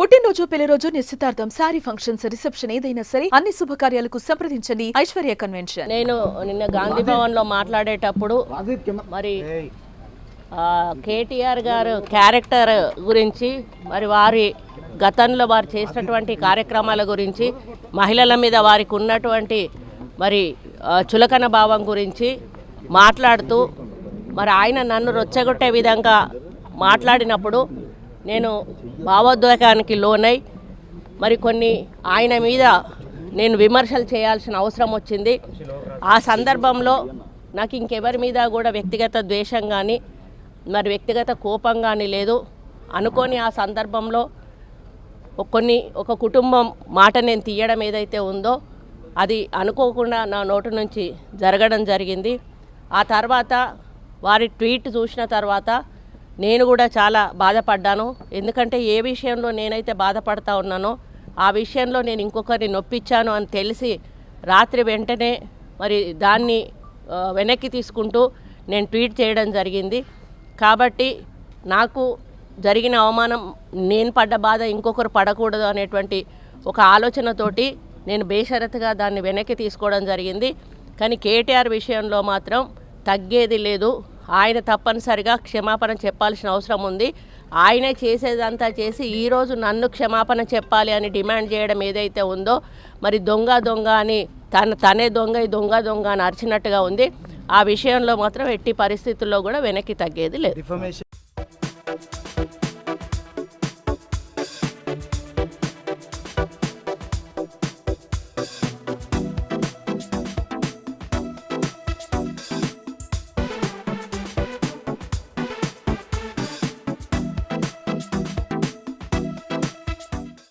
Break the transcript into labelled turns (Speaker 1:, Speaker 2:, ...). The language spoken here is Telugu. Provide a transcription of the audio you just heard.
Speaker 1: పుట్టినరోజు, పెళ్లి రోజు, నిశ్చితార్థం, సారీ ఫంక్షన్స్, రిసెప్షన్ ఏదైనా సరే అన్ని శుభకార్యాలకు సంప్రదించండి ఐశ్వర్య కన్వెన్షన్.
Speaker 2: నేను నిన్న గాంధీ భవన్లో మాట్లాడేటప్పుడు మరి కేటీఆర్ గారు క్యారెక్టర్ గురించి, మరి వారి గతంలో వారు చేసినటువంటి కార్యక్రమాల గురించి, మహిళల మీద వారికి ఉన్నటువంటి మరి చులకన భావం గురించి మాట్లాడుతూ మరి ఆయన నన్ను రొచ్చగొట్టే విధంగా మాట్లాడినప్పుడు నేను భావోద్వేగానికి లోనై మరి కొన్ని ఆయన మీద నేను విమర్శలు చేయాల్సిన అవసరం వచ్చింది. ఆ సందర్భంలో నాకు ఇంకెవరి మీద కూడా వ్యక్తిగత ద్వేషం కానీ మరి వ్యక్తిగత కోపం కానీ లేదు. అనుకోని ఆ సందర్భంలో ఒక కుటుంబం మాట నేను తీయడం ఏదైతే ఉందో అది అనుకోకుండా నా నోటి నుంచి జరగడం జరిగింది. ఆ తర్వాత వారి ట్వీట్ చూసిన తర్వాత నేను కూడా చాలా బాధపడ్డాను. ఎందుకంటే ఏ విషయంలో నేనైతే బాధపడతా ఉన్నానో ఆ విషయంలో నేను ఇంకొకరిని నొప్పించాను అని తెలిసి రాత్రి వెంటనే మరి దాన్ని వెనక్కి తీసుకుంటూ నేను ట్వీట్ చేయడం జరిగింది. కాబట్టి నాకు జరిగిన అవమానం, నేను పడ్డ బాధ ఇంకొకరు పడకూడదు అనేటువంటి ఒక ఆలోచనతోటి నేను బేషరతుగా దాన్ని వెనక్కి తీసుకోవడం జరిగింది. కానీ కేటీఆర్ విషయంలో మాత్రం తగ్గేది లేదు. ఆయన తప్పనిసరిగా క్షమాపణ చెప్పాల్సిన అవసరం ఉంది. ఆయనే చేసేదంతా చేసి ఈరోజు నన్ను క్షమాపణ చెప్పాలి అని డిమాండ్ చేయడం ఏదైతే ఉందో మరి దొంగ అని తనే దొంగ అని అరిచినట్టుగా ఉంది. ఆ విషయంలో మాత్రం ఎట్టి పరిస్థితుల్లో కూడా వెనక్కి తగ్గేది లేదు.